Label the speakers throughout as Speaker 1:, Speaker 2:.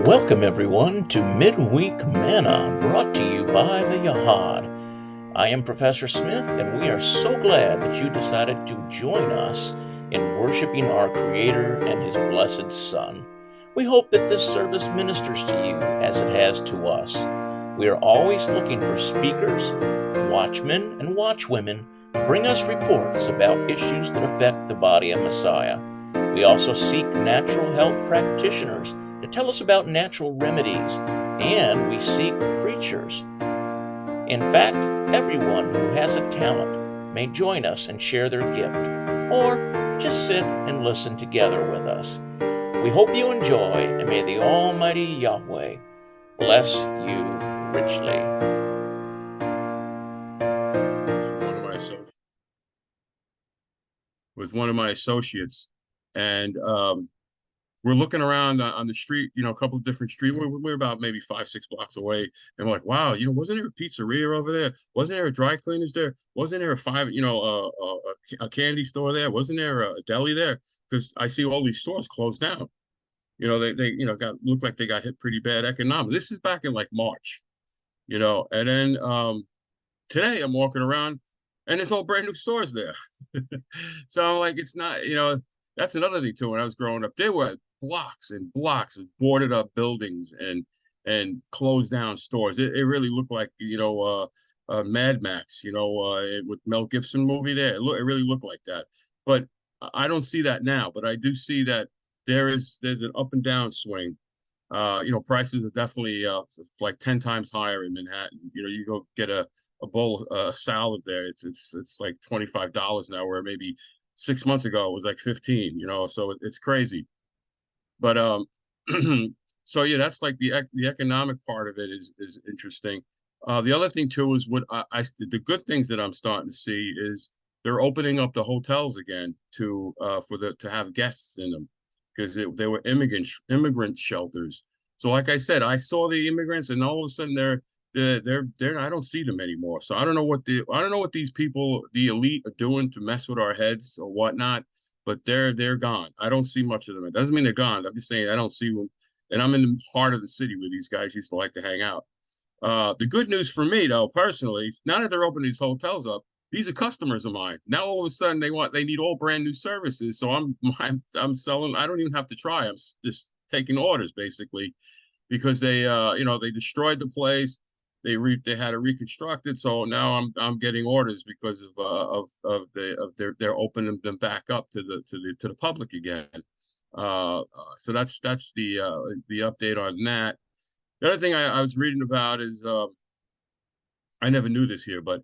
Speaker 1: Welcome, everyone, to Midweek Manna, brought to you by the Yahad. I am Professor Smith, and we are so glad that you decided to join us in worshiping our Creator and His blessed Son. We hope that this service ministers to you as it has to us. We are always looking for speakers, watchmen, and watchwomen to bring us reports about issues that affect the body of Messiah. We also seek natural health practitioners to tell us about natural remedies, and we seek preachers. In fact, everyone who has a talent may join us and share their gift, or just sit and listen together with us. We hope you enjoy, and may the Almighty Yahweh bless you richly.
Speaker 2: With one of my associates, and we're looking around on the street, a couple of different streets. We're about maybe 5-6 blocks away, and we're like, wow, wasn't there a pizzeria over there? Wasn't there a dry cleaners there? Wasn't there a candy store there? Wasn't there a deli there? Because I see all these stores closed down. They look like they got hit pretty bad economically. This is back in like March, and then today I'm walking around and there's all brand new stores there. So I'm like, it's not, that's another thing too. When I was growing up, there were blocks and blocks of boarded up buildings and closed down stores. It really looked like, Mad Max, with Mel Gibson movie there. It really looked like that. But I don't see that now, but I do see that there's an up and down swing. Prices are definitely like 10 times higher in Manhattan. You go get a bowl salad there. It's like $25 now, where maybe 6 months ago it was like 15. So it's crazy. But so yeah, that's like the economic part of it is interesting. The other thing too is what the good things that I'm starting to see is they're opening up the hotels again to have guests in them, because they were immigrant shelters. So like I said, I saw the immigrants, and all of a sudden they're I don't see them anymore. So I don't know what these people, the elite, are doing to mess with our heads or whatnot, but they're gone. I don't see much of them. It doesn't mean they're gone. I'm just saying I don't see them. And I'm in the heart of the city where these guys used to like to hang out. The good news for me, though, personally, now that they're opening these hotels up, these are customers of mine. Now all of a sudden they need all brand new services. So I'm selling. I don't even have to try. I'm just taking orders basically, because they destroyed the place. They had to reconstruct it. So now I'm getting orders because they're opening them back up to the public again. So that's the update on that. The other thing I was reading about is I never knew this here, but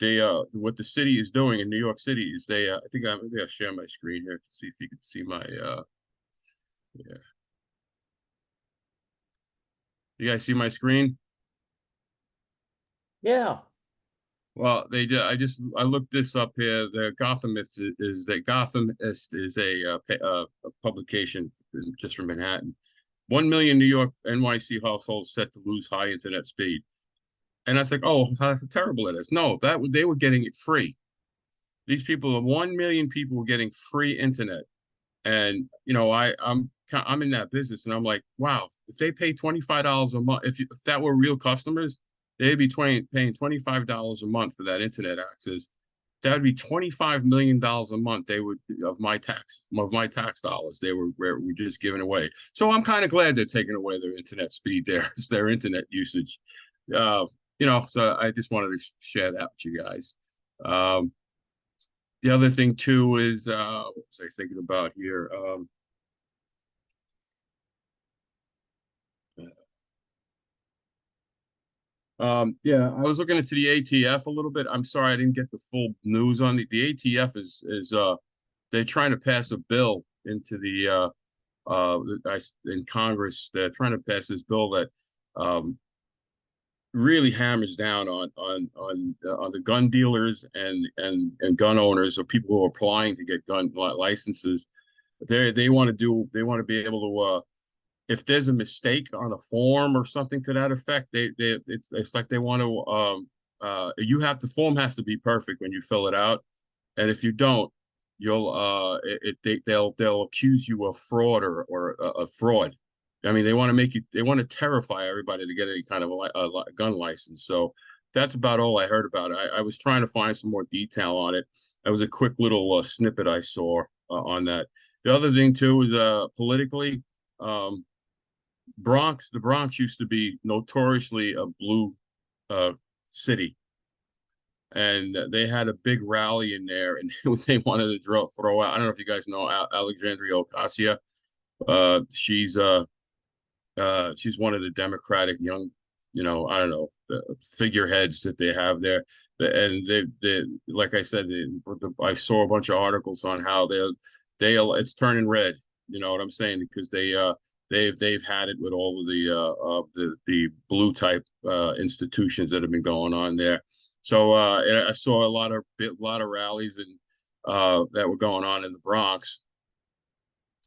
Speaker 2: they what the city is doing in New York City is I think maybe I'll share my screen here to see if you can see my yeah. You guys see my screen?
Speaker 1: Yeah.
Speaker 2: Well, they did. I looked this up here. The Gothamist is a publication just from Manhattan. 1 million New York NYC households set to lose high internet speed. And I was like, oh, how terrible it is. No, they were getting it free. These people, 1 million people were getting free internet. And I'm in that business, and I'm like, wow, if they pay $25 a month, if that were real customers, they'd be paying $25 a month for that internet access. That would be $25 million a month. They would of my tax dollars. Were just giving away. So I'm kind of glad they're taking away their internet speed there. It's their internet usage. So I just wanted to share that with you guys. The other thing too is what was I thinking about here? Yeah, I was looking into the ATF a little bit. I'm sorry I didn't get the full news on it. The ATF is they're trying to pass a bill into the in Congress. They're trying to pass this bill that really hammers down on the gun dealers and gun owners, or people who are applying to get gun licenses. They want to be able to if there's a mistake on a form or something to that effect, it's like they want to the form has to be perfect when you fill it out, and if you don't, they'll accuse you of fraud or a fraud. I mean, they want to terrify everybody to get any kind of a gun license. So that's about all I heard about it. I was trying to find some more detail on it. That was a quick little snippet I saw on that. The other thing too is politically, um, the Bronx used to be notoriously a blue uh, city, and they had a big rally in there, and they wanted to throw out. I don't know if you guys know Alexandria Ocasio. She's one of the Democratic young, I don't know, the figureheads that they have there. And they like I said, I saw a bunch of articles on how it's turning red. You know what I'm saying? Because they've had it with all of the blue type institutions that have been going on there. So I saw a lot of rallies and that were going on in the Bronx.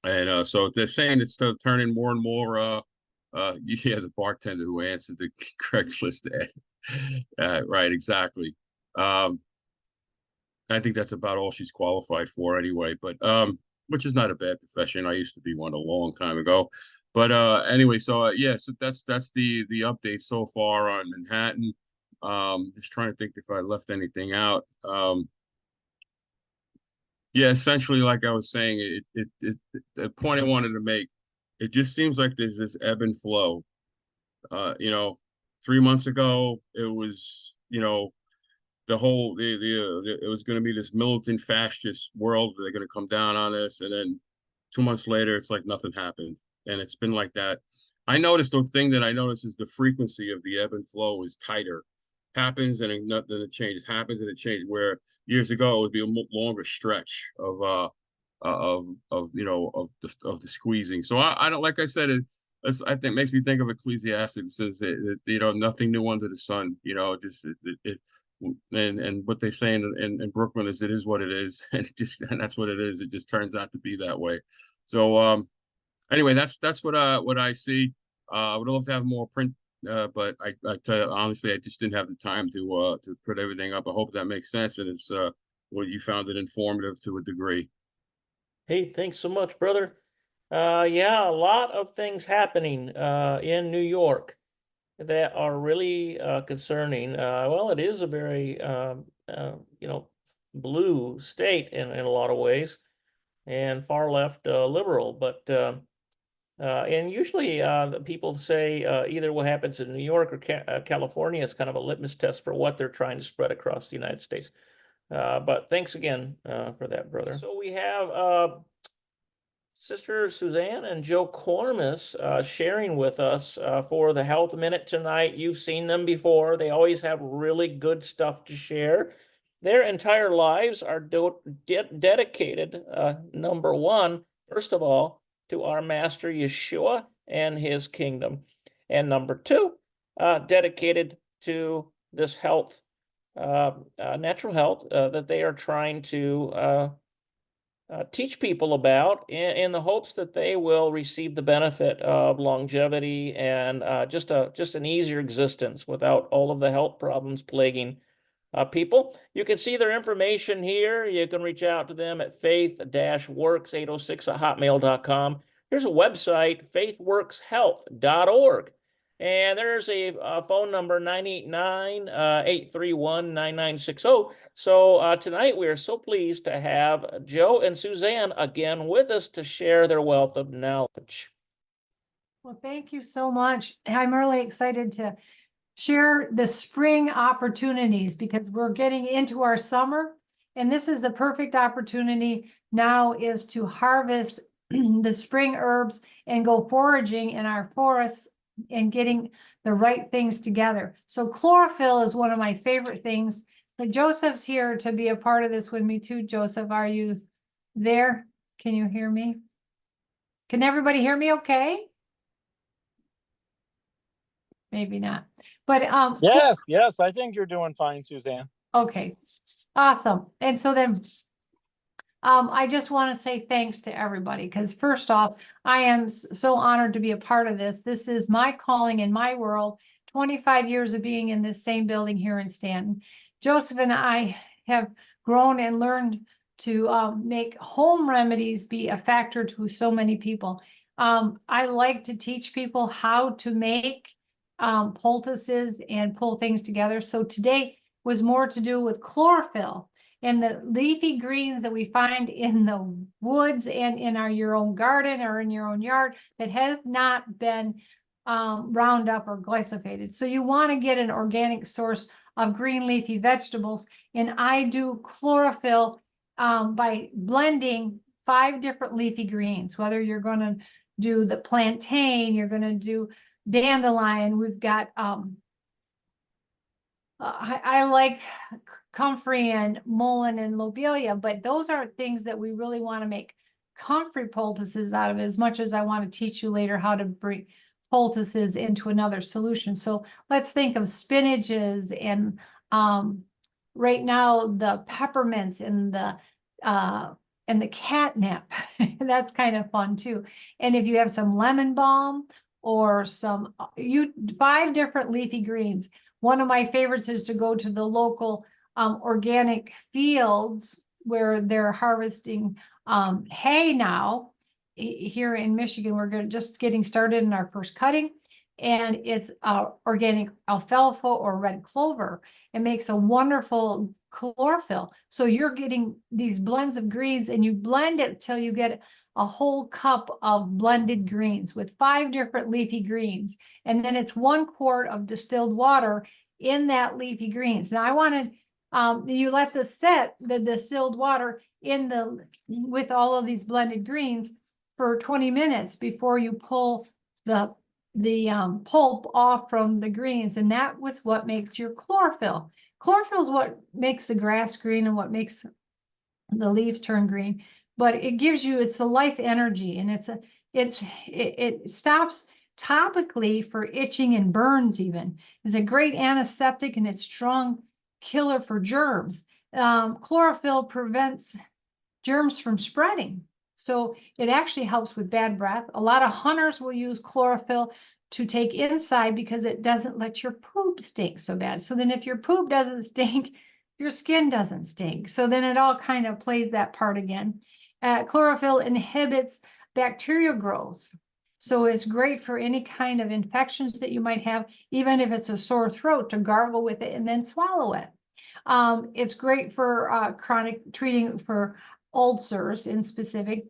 Speaker 2: And so they're saying it's turning more and more yeah, the bartender who answered the Craigslist ad. Right, exactly. I think that's about all she's qualified for anyway, but which is not a bad profession. I used to be one a long time ago. But anyway, so yeah, so that's the update so far on Manhattan. Just trying to think if I left anything out. Yeah, essentially, like I was saying, the point I wanted to make, it just seems like there's this ebb and flow. You know, 3 months ago, it was, the whole it was going to be this militant fascist world. They're going to come down on us, and then 2 months later, it's like nothing happened, and it's been like that. I noticed the thing that I noticed is the frequency of the ebb and flow is tighter. Happens and then it changes. Happens and it changes. Where years ago it would be a longer stretch of the squeezing. So I don't, like I said, I think makes me think of Ecclesiastes. It says that, nothing new under the sun. Just and what they say in Brooklyn is it is what it is, and that's what it is. It just turns out to be that way. So anyway, that's what I see. I would love to have more print, but I tell you honestly, I just didn't have the time to put everything up. I hope that makes sense, and it's what you found it informative to a degree.
Speaker 1: Hey, thanks so much, brother. Yeah, a lot of things happening in New York that are really concerning. Well, it is a very blue state in a lot of ways, and far left liberal. But and usually the people say either what happens in New York or California is kind of a litmus test for what they're trying to spread across the United States. But thanks again for that, brother. So we have Sister Suzanne and Joe Cormus sharing with us for the Health Minute tonight. You've seen them before. They always have really good stuff to share. Their entire lives are dedicated, number one, first of all, to our Master Yeshua and his kingdom. And number two, dedicated to this health, natural health that they are trying to teach people about in the hopes that they will receive the benefit of longevity and just an easier existence without all of the health problems plaguing people. You can see their information here. You can reach out to them at faith-works806@hotmail.com. Here's a website, faithworkshealth.org. And there's a phone number, 989-831-9960. So tonight we are so pleased to have Joe and Suzanne again with us to share their wealth of knowledge.
Speaker 3: Well, thank you so much. I'm really excited to share the spring opportunities because we're getting into our summer, and this is the perfect opportunity now is to harvest the spring herbs and go foraging in our forests and getting the right things together. So chlorophyll is one of my favorite things. But Joseph's here to be a part of this with me too. Joseph, are you there? Can you hear me? Can everybody hear me okay? Maybe not. But
Speaker 4: Yes, I think you're doing fine, Suzanne.
Speaker 3: okay, awesome. And so then I just want to say thanks to everybody because first off, I am so honored to be a part of this. This is my calling in my world, 25 years of being in this same building here in Stanton. Joseph and I have grown and learned to make home remedies be a factor to so many people. I like to teach people how to make poultices and pull things together. So today was more to do with chlorophyll and the leafy greens that we find in the woods and in your own garden or in your own yard that have not been round up or glyphosated. So you want to get an organic source of green leafy vegetables. And I do chlorophyll by blending 5 different leafy greens, whether you're going to do the plantain, you're going to do dandelion. We've got, I like comfrey and mullein and lobelia, but those are things that we really want to make comfrey poultices out of, as much as I want to teach you later how to bring poultices into another solution. So let's think of spinaches and right now the peppermints and the catnip. That's kind of fun too. And if you have some lemon balm or some 5 different leafy greens. One of my favorites is to go to the local organic fields where they're harvesting hay now. Here in Michigan, we're just getting started in our first cutting, and it's organic alfalfa or red clover. It makes a wonderful chlorophyll. So you're getting these blends of greens, and you blend it till you get a whole cup of blended greens with 5 different leafy greens. And then it's 1 quart of distilled water in that leafy greens. Now I wanted, you let this set, the distilled water with all of these blended greens for 20 minutes before you pull the pulp off from the greens. And that was what makes your chlorophyll. Chlorophyll is what makes the grass green and what makes the leaves turn green. But it gives you, it's the life energy, and it stops topically for itching and burns even. It's a great antiseptic, and it's strong killer for germs. Chlorophyll prevents germs from spreading. So it actually helps with bad breath. A lot of hunters will use chlorophyll to take inside because it doesn't let your poop stink so bad. So then if your poop doesn't stink, your skin doesn't stink. So then it all kind of plays that part again. Chlorophyll inhibits bacterial growth. So it's great for any kind of infections that you might have, even if it's a sore throat, to gargle with it and then swallow it. It's great for chronic treating for ulcers in specific.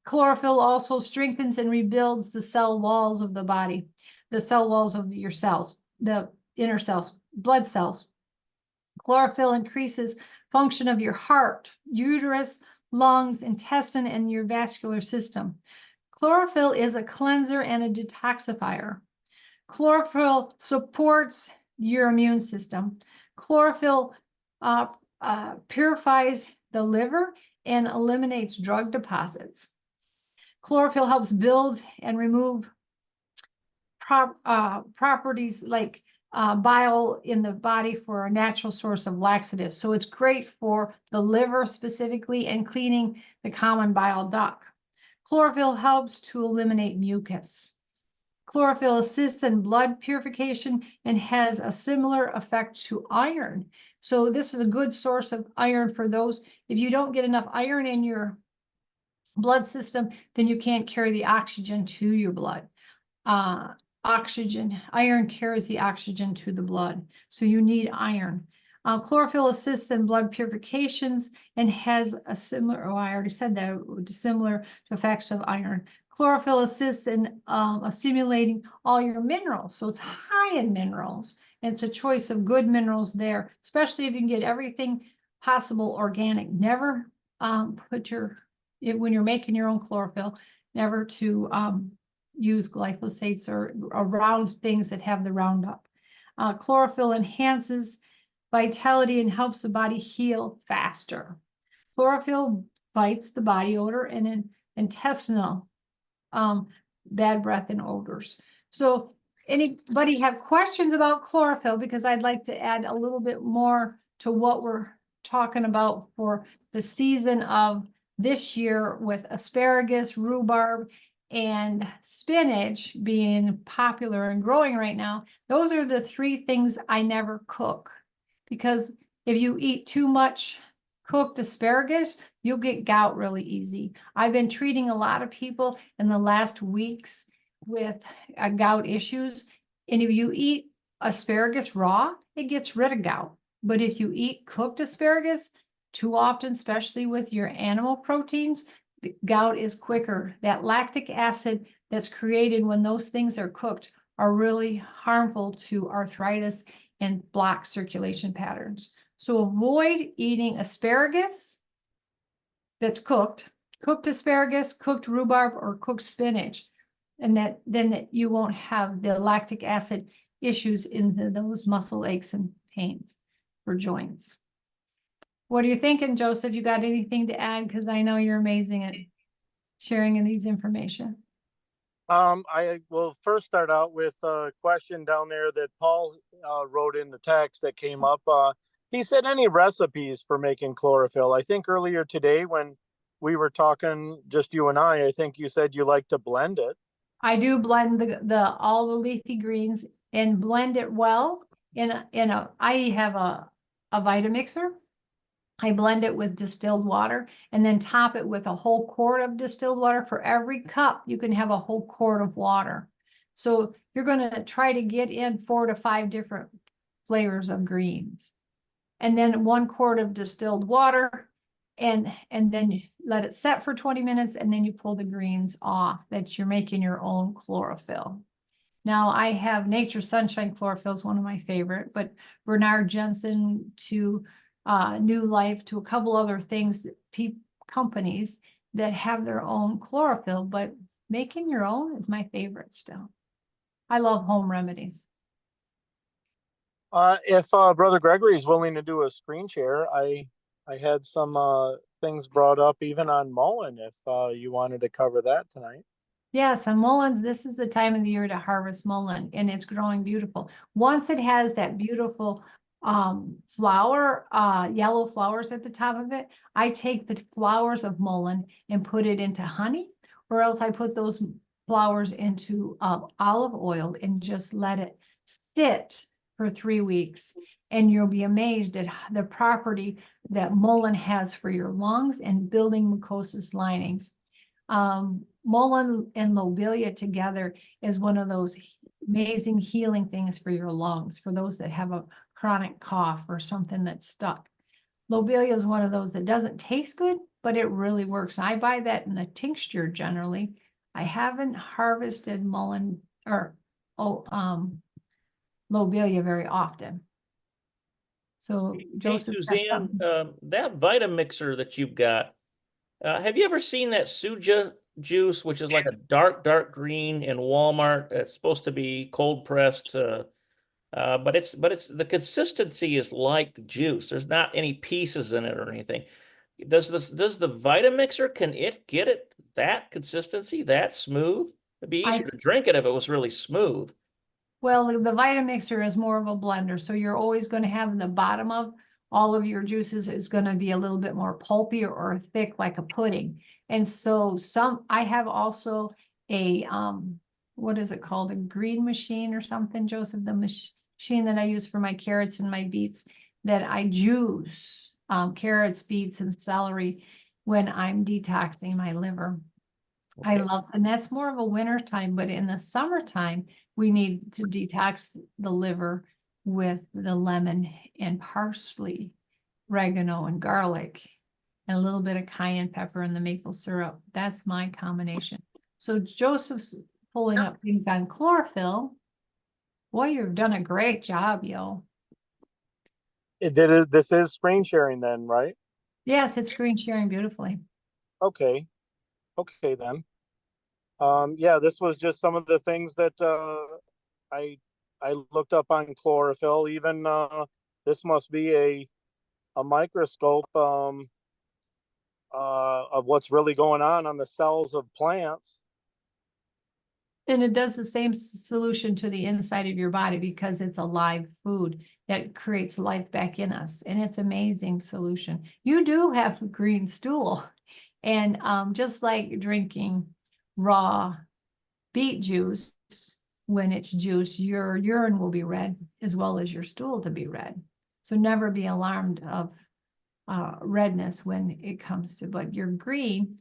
Speaker 3: Chlorophyll also strengthens and rebuilds the cell walls of the body, the cell walls of your cells, the inner cells, blood cells. Chlorophyll increases function of your heart, uterus, lungs, intestine, and your vascular system. Chlorophyll is a cleanser and a detoxifier. Chlorophyll supports your immune system. Chlorophyll purifies the liver and eliminates drug deposits. Chlorophyll helps build and remove properties like bile in the body for a natural source of laxatives. So it's great for the liver specifically and cleaning the common bile duct. Chlorophyll helps to eliminate mucus. Chlorophyll assists in blood purification and has a similar effect to iron. So this is a good source of iron for those. If you don't get enough iron in your blood system, then you can't carry the oxygen to your blood. Iron carries the oxygen to the blood. So you need iron. Chlorophyll assists in blood purifications and has a similar, I already said that, similar effects of iron. Chlorophyll assists in assimilating all your minerals. So it's high in minerals. And it's a choice of good minerals there, especially if you can get everything possible organic. Never when you're making your own chlorophyll, never to use glyphosates or around things that have the Roundup. Chlorophyll enhances vitality and helps the body heal faster. Chlorophyll fights the body odor and intestinal bad breath and odors. So anybody have questions about chlorophyll? Because I'd like to add a little bit more to what we're talking about for the season of this year with asparagus, rhubarb, and spinach being popular and growing right now. Those are the 3 things I never cook, because if you eat too much cooked asparagus, you'll get gout really easy. I've been treating a lot of people in the last weeks with gout issues. And if you eat asparagus raw, it gets rid of gout. But if you eat cooked asparagus too often, especially with your animal proteins, the gout is quicker. That lactic acid that's created when those things are cooked are really harmful to arthritis and block circulation patterns. So avoid eating asparagus that's cooked asparagus, cooked rhubarb, or cooked spinach. And then you won't have the lactic acid issues in those muscle aches and pains for joints. What are you thinking, Joseph? You got anything to add? Because I know you're amazing at sharing these information.
Speaker 4: I will first start out with a question down there that Paul wrote in the text that came up. He said, any recipes for making chlorophyll? I think earlier today when we were talking, just you and I think you said you like to blend it.
Speaker 3: I do blend all the leafy greens and blend it well. I have a Vitamixer. I blend it with distilled water and then top it with a whole quart of distilled water. For every cup, you can have a whole quart of water. So you're going to try to get in 4 to 5 different flavors of greens. And then 1 quart of distilled water, and then let it set for 20 minutes, and then you pull the greens off. That you're making your own chlorophyll. Now I have Nature Sunshine Chlorophyll is one of my favorite, but Bernard Jensen to New Life to a couple other things, companies that have their own chlorophyll, but making your own is my favorite still. I love home remedies.
Speaker 4: If Brother Gregory is willing to do a screen share, I had some things brought up even on mullein, if you wanted to cover that tonight.
Speaker 3: Yes, and mulleins, this is the time of the year to harvest mullein, and it's growing beautiful. Once it has that beautiful flower, yellow flowers at the top of it, I take the flowers of mullein and put it into honey, or else I put those flowers into olive oil and just let it sit for 3 weeks. And you'll be amazed at the property that mullein has for your lungs and building mucosal linings. Mullein and lobelia together is one of those amazing healing things for your lungs, for those that have a chronic cough or something that's stuck. Lobelia is one of those that doesn't taste good, but it really works. I buy that in a tincture generally. I haven't harvested mullein or lobelia very often. So Joseph,
Speaker 1: hey, Suzanne, that Vitamixer that you've got, have you ever seen that Suja juice, which is like a dark green in Walmart? It's supposed to be cold pressed, but it's the consistency is like juice. There's not any pieces in it or anything. Does the Vitamixer, can it get it that consistency, that smooth? It'd be easier to drink it if it was really smooth.
Speaker 3: Well, the Vitamixer is more of a blender, so you're always going to have the bottom of all of your juices is going to be a little bit more pulpy or thick, like a pudding. And so I have also a what is it called, a green machine or something, Joseph, the machine that I use for my carrots and my beets, that I juice carrots, beets, and celery when I'm detoxing my liver. Okay. I love, and that's more of a winter time, but in the summertime, we need to detox the liver with the lemon and parsley, oregano and garlic, and a little bit of cayenne pepper and the maple syrup. That's my combination. So Joseph's pulling up things on chlorophyll. Boy, you've done a great job, yo.
Speaker 4: This is screen sharing then, right?
Speaker 3: Yes, it's screen sharing beautifully.
Speaker 4: Okay then. Yeah, this was just some of the things that I looked up on chlorophyll. Even this must be a microscope of what's really going on the cells of plants.
Speaker 3: And it does the same solution to the inside of your body because it's a live food that creates life back in us. And it's an amazing solution. You do have green stool. And just like drinking raw beet juice, when it's juice, your urine will be red as well as your stool to be red. So never be alarmed of redness when it comes to, but you're green.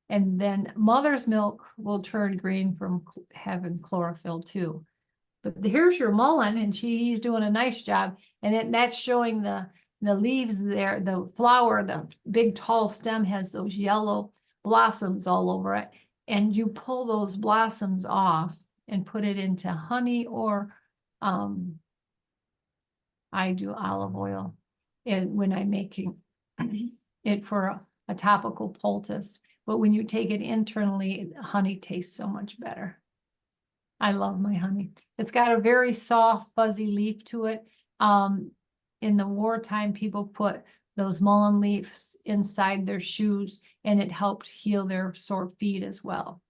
Speaker 3: And then mother's milk will turn green from having chlorophyll too. But here's your mullein, and he's doing a nice job. And that's showing the leaves there, the flower, the big tall stem has those yellow blossoms all over it. And you pull those blossoms off and put it into honey, or I do olive oil when I'm making it for a topical poultice. But when you take it internally, honey tastes so much better. I love my honey. It's got a very soft, fuzzy leaf to it. In the wartime, people put those mullein leaves inside their shoes, and it helped heal their sore feet as well.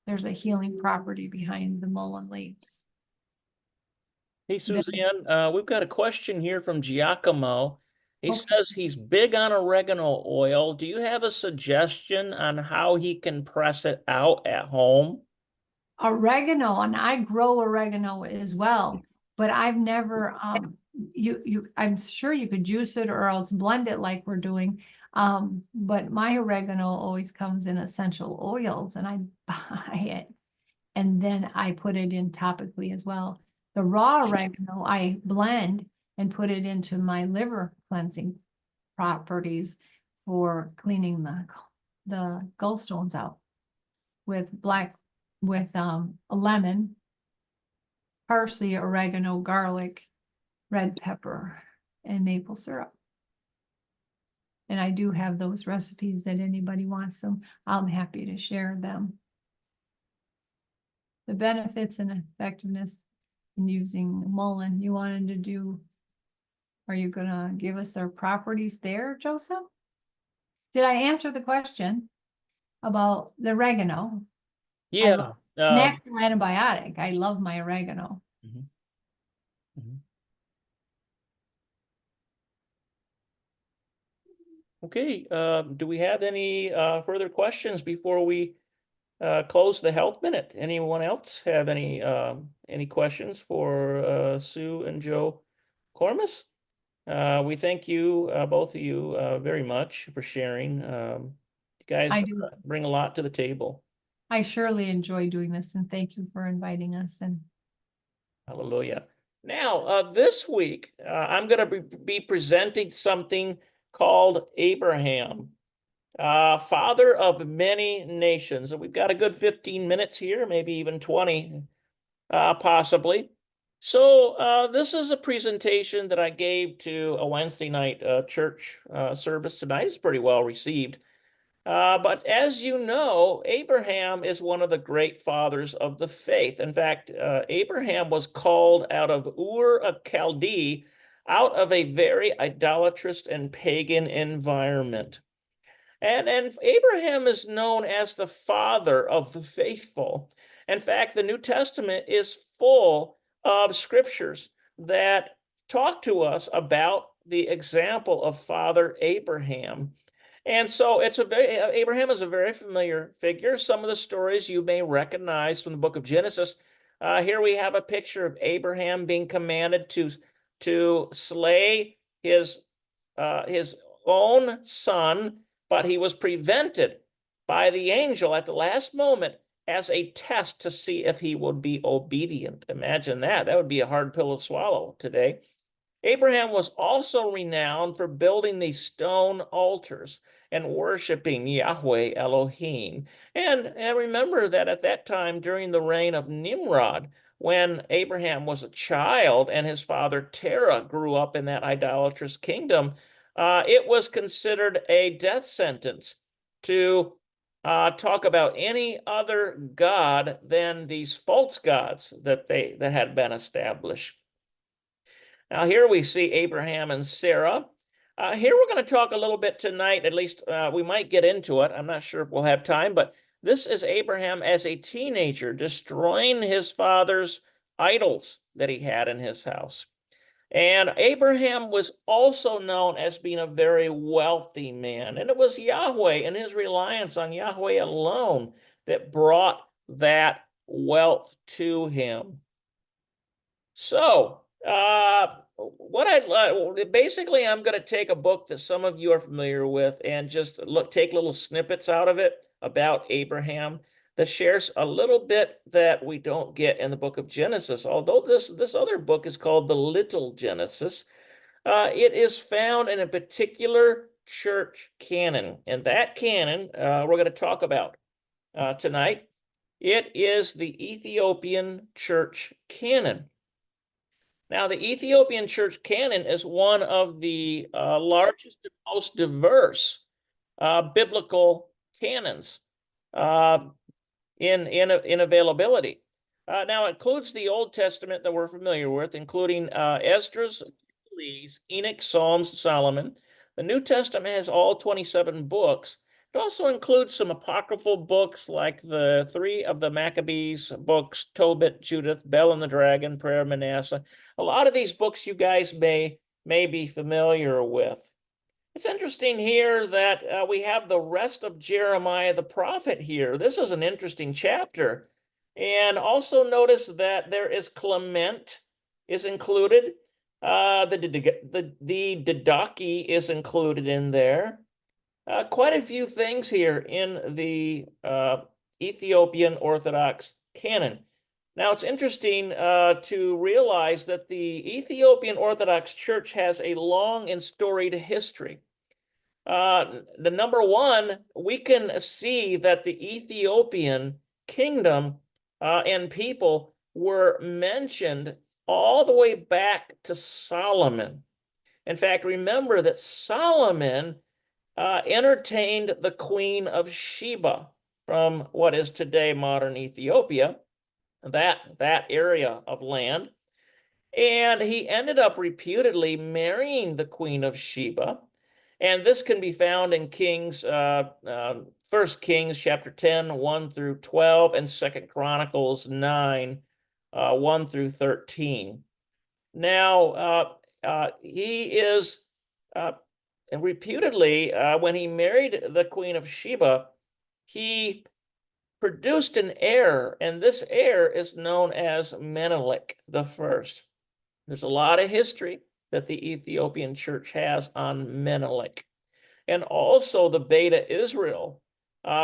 Speaker 3: There's a healing property behind the mullein leaves.
Speaker 1: Hey, Suzanne, we've got a question here from Giacomo. He
Speaker 3: Okay.
Speaker 1: says he's big on oregano oil. Do you have a suggestion on how he can press it out at home?
Speaker 3: Oregano, and I grow oregano as well, but I've never, I'm sure you could juice it or else blend it like we're doing. But my oregano always comes in essential oils, and I buy it. And then I put it in topically as well. The raw oregano, I blend and put it into my liver cleansing properties for cleaning the gallstones out with a lemon, parsley, oregano, garlic, red pepper, and maple syrup. And I do have those recipes that anybody wants them. I'm happy to share them. The benefits and effectiveness in using mullein, you wanted to do, are you gonna give us their properties there, Joseph? Did I answer the question about the oregano?
Speaker 1: Yeah.
Speaker 3: It's an natural antibiotic. I love my oregano.
Speaker 1: Mhm. Mhm. Okay, do we have any further questions before we close the health minute? Anyone else have any questions for Sue and Joe Cormus? We thank you, both of you, very much for sharing. You guys
Speaker 3: I do.
Speaker 1: bring a lot to the table.
Speaker 3: I surely enjoy doing this, and thank you for inviting us. And
Speaker 1: Hallelujah. Now, this week, I'm going to be presenting something called Abraham, father of many nations. And we've got a good 15 minutes here, maybe even 20, possibly. So this is a presentation that I gave to a Wednesday night church service tonight. It's pretty well received. But as you know, Abraham is one of the great fathers of the faith. In fact, Abraham was called out of Ur of Chaldee, out of a very idolatrous and pagan environment. And Abraham is known as the father of the faithful. In fact, the New Testament is full of scriptures that talk to us about the example of Father Abraham. And so Abraham is a very familiar figure. Some of the stories you may recognize from the book of Genesis. Here we have a picture of Abraham being commanded to slay his own son, but he was prevented by the angel at the last moment as a test to see if he would be obedient. Imagine that. That would be a hard pill to swallow today. Abraham was also renowned for building these stone altars and worshiping Yahweh Elohim. And remember that at that time, during the reign of Nimrod, when Abraham was a child and his father Terah grew up in that idolatrous kingdom, it was considered a death sentence to talk about any other god than these false gods that had been established. Now here we see Abraham and Sarah. Here we're going to talk a little bit tonight, at least we might get into it. I'm not sure if we'll have time, but this is Abraham as a teenager destroying his father's idols that he had in his house. And Abraham was also known as being a very wealthy man. And it was Yahweh and his reliance on Yahweh alone that brought that wealth to him. So What I'd basically, I'm going to take a book that some of you are familiar with and just take little snippets out of it about Abraham that shares a little bit that we don't get in the book of Genesis. Although this other book is called the Little Genesis, it is found in a particular church canon, and that canon we're going to talk about tonight. It is the Ethiopian church canon. Now, the Ethiopian church canon is one of the largest and most diverse biblical canons in availability. Now, it includes the Old Testament that we're familiar with, including Esdras, Enoch, Psalms, Solomon. The New Testament has all 27 books. It also includes some apocryphal books like the 3 of the Maccabees books, Tobit, Judith, Bel and the Dragon, Prayer of Manasseh. A lot of these books you guys may be familiar with. It's interesting here that we have the rest of Jeremiah the prophet here. This is an interesting chapter. And also notice that there is Clement is included. The Didache is included in there. Quite a few things here in the Ethiopian Orthodox canon. Now, it's interesting to realize that the Ethiopian Orthodox Church has a long and storied history. The number one, we can see that the Ethiopian kingdom and people were mentioned all the way back to Solomon. In fact, remember that Solomon entertained the Queen of Sheba from what is today modern Ethiopia, that area of land. And he ended up reputedly marrying the Queen of Sheba. And this can be found in Kings, 1 Kings chapter 10, 1 through 12, and 2 Chronicles 9, 1 through 13. Now, he is, and reputedly, when he married the Queen of Sheba, he produced an heir, and this heir is known as Menelik the First. There's a lot of history that the Ethiopian church has on Menelik, and also the Beta Israel,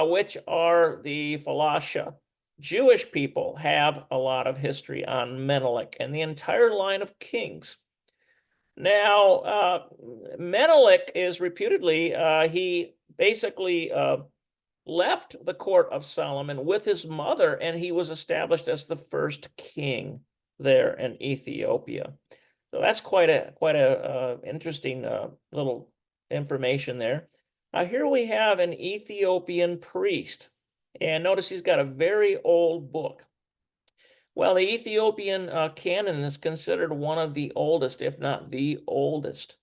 Speaker 1: which are the Falasha. Jewish people have a lot of history on Menelik and the entire line of kings. Now, Menelik is reputedly, he basically left the court of Solomon with his mother, and he was established as the first king there in Ethiopia. So that's quite a interesting little information there. Here we have an Ethiopian priest, and notice he's got a very old book. Well, the Ethiopian canon is considered one of the oldest, if not the oldest,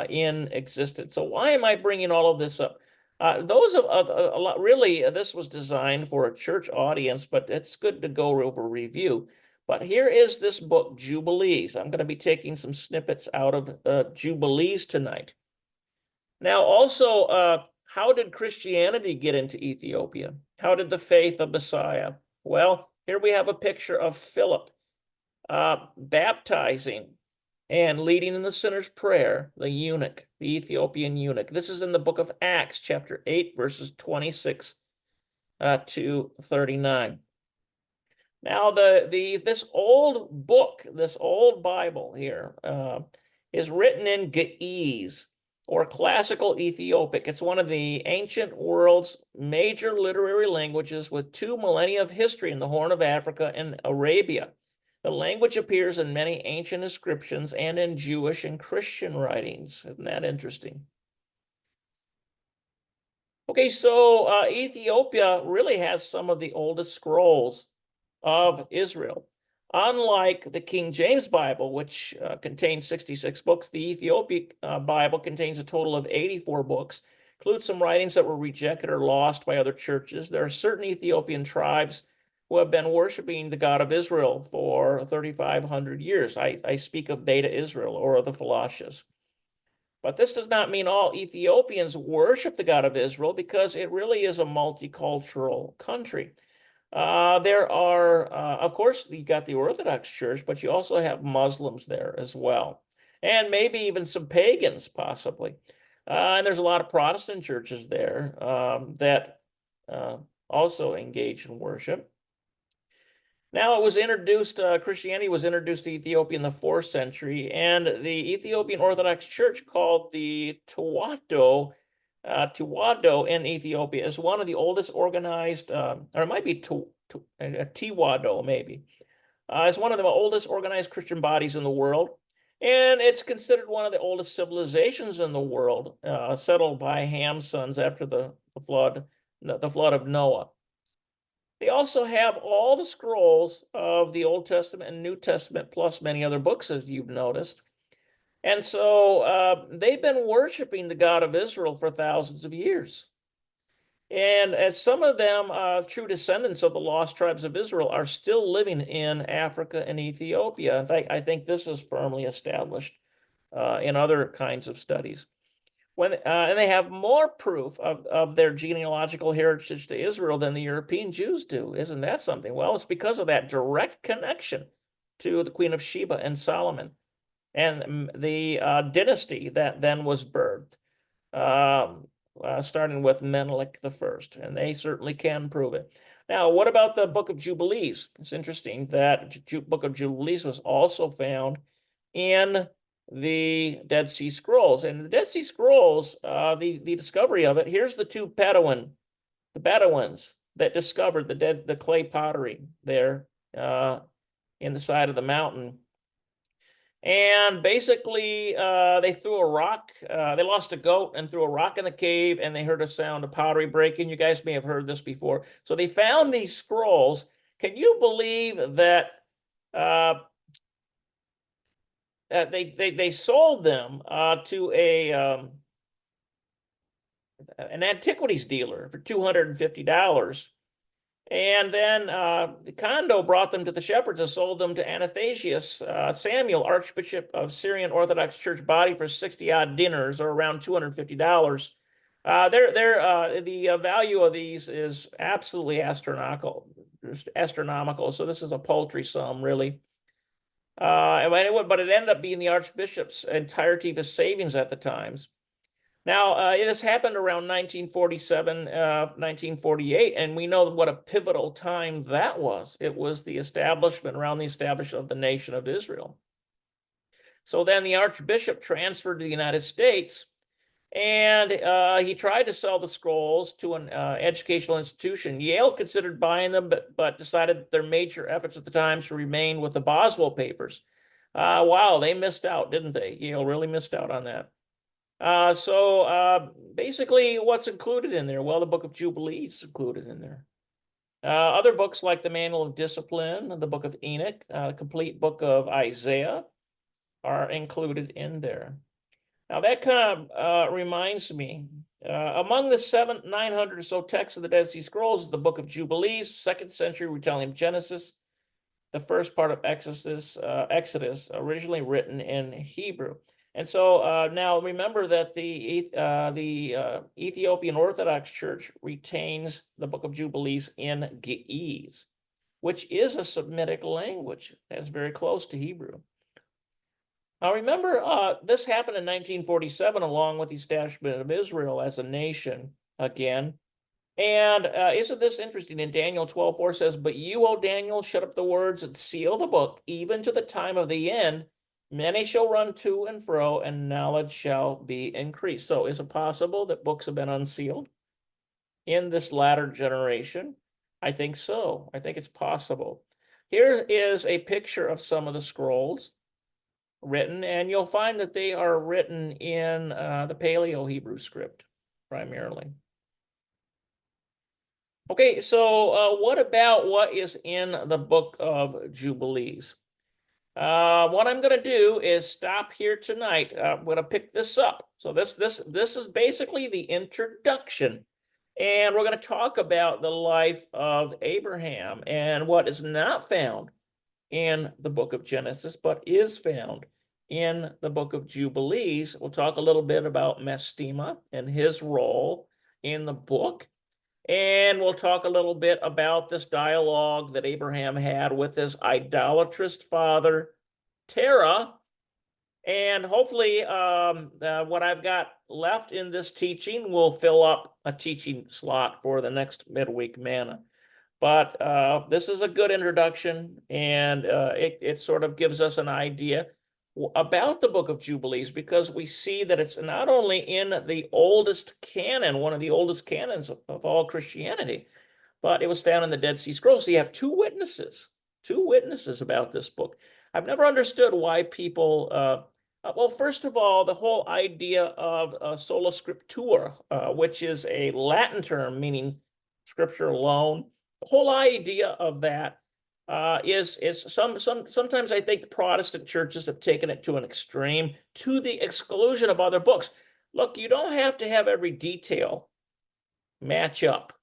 Speaker 1: in existence. So why am I bringing all of this up? Really, this was designed for a church audience, but it's good to go over review. But here is this book, Jubilees. I'm going to be taking some snippets out of Jubilees tonight. Now, also, how did Christianity get into Ethiopia? How did the faith of Messiah? Well, here we have a picture of Philip baptizing and leading in the sinner's prayer, the eunuch, the Ethiopian eunuch. This is in the book of Acts, chapter 8, verses 26 to 39. Now, this old book, this old Bible here, is written in Ge'ez, or classical Ethiopic. It's one of the ancient world's major literary languages with 2 millennia of history in the Horn of Africa and Arabia. The language appears in many ancient inscriptions and in Jewish and Christian writings. Isn't that interesting? Okay, so Ethiopia really has some of the oldest scrolls of Israel. Unlike the King James Bible, which contains 66 books, the Ethiopic Bible contains a total of 84 books, includes some writings that were rejected or lost by other churches. There are certain Ethiopian tribes who have been worshiping the God of Israel for 3,500 years. I speak of Beta Israel, or the Falashas. But this does not mean all Ethiopians worship the God of Israel, because it really is a multicultural country. There are, of course, you got the Orthodox Church, but you also have Muslims there as well, and maybe even some pagans, possibly. And there's a lot of Protestant churches there that also engage in worship. Now, it was introduced, Christianity was introduced to Ethiopia in the 4th century, and the Ethiopian Orthodox Church, called the Tewahedo in Ethiopia, is one of the oldest organized, or it might be Tewahedo, maybe. It's one of the oldest organized Christian bodies in the world, and it's considered one of the oldest civilizations in the world, settled by Ham's sons after the flood of Noah. They also have all the scrolls of the Old Testament and New Testament, plus many other books, as you've noticed. And so they've been worshiping the God of Israel for thousands of years. And as some of them, true descendants of the lost tribes of Israel, are still living in Africa and Ethiopia. In fact, I think this is firmly established in other kinds of studies. And they have more proof of their genealogical heritage to Israel than the European Jews do. Isn't that something? Well, it's because of that direct connection to the Queen of Sheba and Solomon, and the dynasty that then was birthed, starting with Menelik the First, and they certainly can prove it. Now, what about the Book of Jubilees? It's interesting that Book of Jubilees was also found in the Dead Sea Scrolls. And the Dead Sea Scrolls, the discovery of it, here's the two Bedouins that discovered the clay pottery there in the side of the mountain. And basically, they threw a rock. They lost a goat and threw a rock in the cave, and they heard a sound of pottery breaking. You guys may have heard this before. So they found these scrolls. Can you believe that they sold them to an antiquities dealer for $250? And then the Kondo brought them to the shepherds and sold them to Athanasius Samuel, Archbishop of Syrian Orthodox Church body, for 60-odd dinars, or around $250. The value of these is absolutely astronomical. So this is a paltry sum, really. But it ended up being the Archbishop's entirety of his savings at the times. Now, this happened around 1947, 1948, and we know what a pivotal time that was. It was the establishment of the nation of Israel. So then the Archbishop transferred to the United States, and he tried to sell the scrolls to an educational institution. Yale considered buying them, but decided that their major efforts at the time should remain with the Boswell papers. Wow, they missed out, didn't they? Yale really missed out on that. So basically, what's included in there? Well, the Book of Jubilees is included in there. Other books like the Manual of Discipline, the Book of Enoch, the complete book of Isaiah are included in there. Now, that kind of reminds me, among the 900 or so texts of the Dead Sea Scrolls is the Book of Jubilees, 2nd century retelling of Genesis, the first part of Exodus, originally written in Hebrew. And so now remember that the Ethiopian Orthodox Church retains the Book of Jubilees in Ge'ez, which is a Semitic language that's very close to Hebrew. Now remember, this happened in 1947, along with the establishment of Israel as a nation again. And isn't this interesting? In Daniel 12:4 says, "But you, O Daniel, shut up the words and seal the book, even to the time of the end. Many shall run to and fro, and knowledge shall be increased." So is it possible that books have been unsealed in this latter generation? I think so. I think it's possible. Here is a picture of some of the scrolls written, and you'll find that they are written in the Paleo-Hebrew script, primarily. Okay, so what about what is in the Book of Jubilees? What I'm going to do is stop here tonight. I'm going to pick this up. So this is basically the introduction, and we're going to talk about the life of Abraham and what is not found in the book of Genesis, but is found in the book of Jubilees. We'll talk a little bit about Mastema and his role in the book. And we'll talk a little bit about this dialogue that Abraham had with his idolatrous father, Terah. And hopefully what I've got left in this teaching will fill up a teaching slot for the next midweek manna. But this is a good introduction, and it sort of gives us an idea about the book of Jubilees, because we see that it's not only in the oldest canon, one of the oldest canons of all Christianity, but it was found in the Dead Sea Scrolls. So you have two witnesses about this book. I've never understood why people, well, first of all, the whole idea of sola scriptura, which is a Latin term meaning scripture alone. The whole idea of that is sometimes I think the Protestant churches have taken it to an extreme, to the exclusion of other books. Look, you don't have to have every detail match up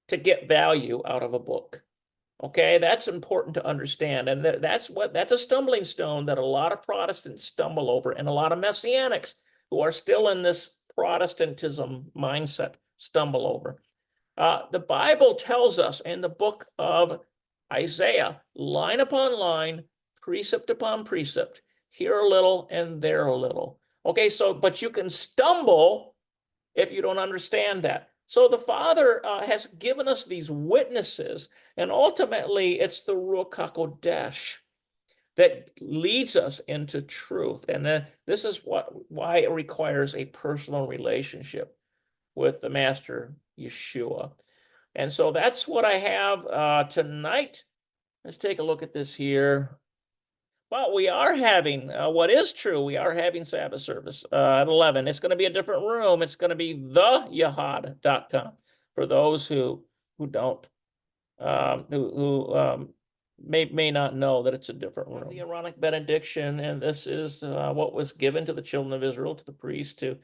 Speaker 1: to get value out of a book. Okay, that's important to understand, and that's a stumbling stone that a lot of Protestants stumble over, and a lot of Messianics who are still in this Protestantism mindset stumble over. The Bible tells us in the book of Isaiah, line upon line, precept upon precept, here a little and there a little. Okay, so, but you can stumble if you don't understand that. So the Father has given us these witnesses, and ultimately it's the Ruach HaKodesh that leads us into truth. And then this is why it requires a personal relationship with the Master Yeshua. And so that's what I have tonight. Let's take a look at this here. Well, we are having, what is true, we are having Sabbath service at 11. It's going to be a different room. It's going to be theyahad.com for those who don't, may not know that it's a different room. The Aaronic benediction, and this is what was given to the children of Israel, to the priests, to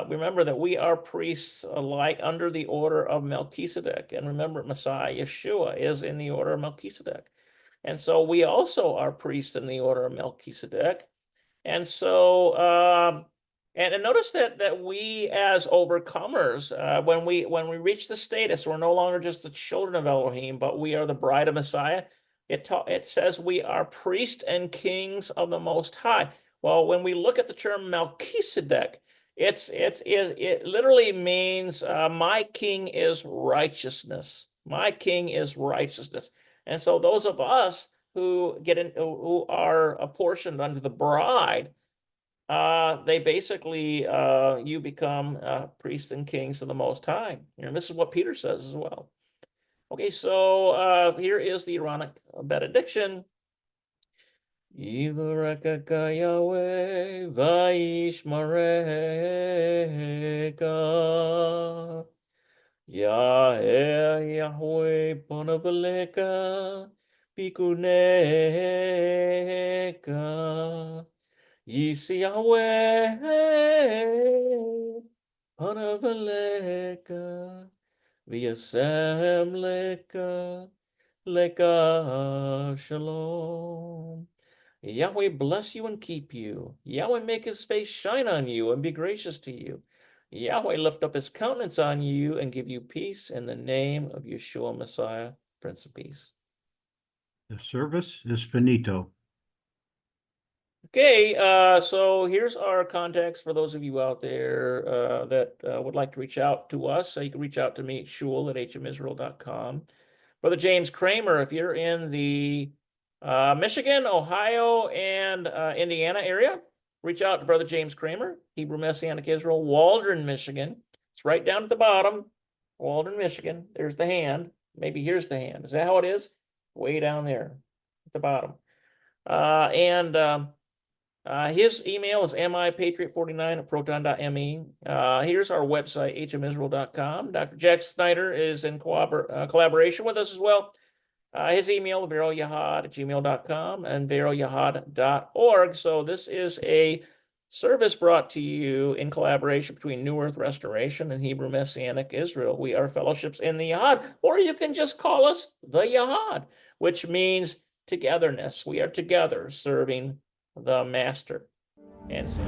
Speaker 1: remember that we are priests alike under the order of Melchizedek. And remember, Messiah Yeshua is in the order of Melchizedek. And so we also are priests in the order of Melchizedek. And so, and notice that we as overcomers, when we reach the status, we're no longer just the children of Elohim, but we are the bride of Messiah. It says we are priests and kings of the Most High. Well, when we look at the term Melchizedek, it literally means my king is righteousness. My king is righteousness. And so those of us who who are apportioned unto the bride, they basically you become priests and kings of the Most High. And this is what Peter says as well. Okay, so here is the Aaronic benediction. Yivarekeka Yahweh vayishmareka. Yahweh ponavaleka pikuneka. Yisi Yahweh ponavaleka v'yasem leka shalom. Yahweh bless you and keep you. Yahweh make his face shine on you and be gracious to you. Yahweh lift up his countenance on you and give you peace in the name of Yeshua Messiah, Prince of Peace.
Speaker 5: The service is finito.
Speaker 1: Okay, so here's our contacts for those of you out there that would like to reach out to us. So you can reach out to me, shul@hmisrael.com. Brother James Kramer, if you're in the Michigan, Ohio, and Indiana area, reach out to Brother James Kramer, Hebrew Messianic Israel, Waldron, Michigan. It's right down at the bottom, Waldron, Michigan. There's the hand. Maybe here's the hand. Is that how it is? Way down there at the bottom. His email is mipatriot49@proton.me. Here's our website, hmisrael.com. Dr. Jack Snyder is in collaboration with us as well. His email, veroyahad@gmail.com and veroyahad.org. So this is a service brought to you in collaboration between New Earth Restoration and Hebrew Messianic Israel. We are fellowships in the Yahad, or you can just call us the Yahad, which means togetherness. We are together serving the Master. And so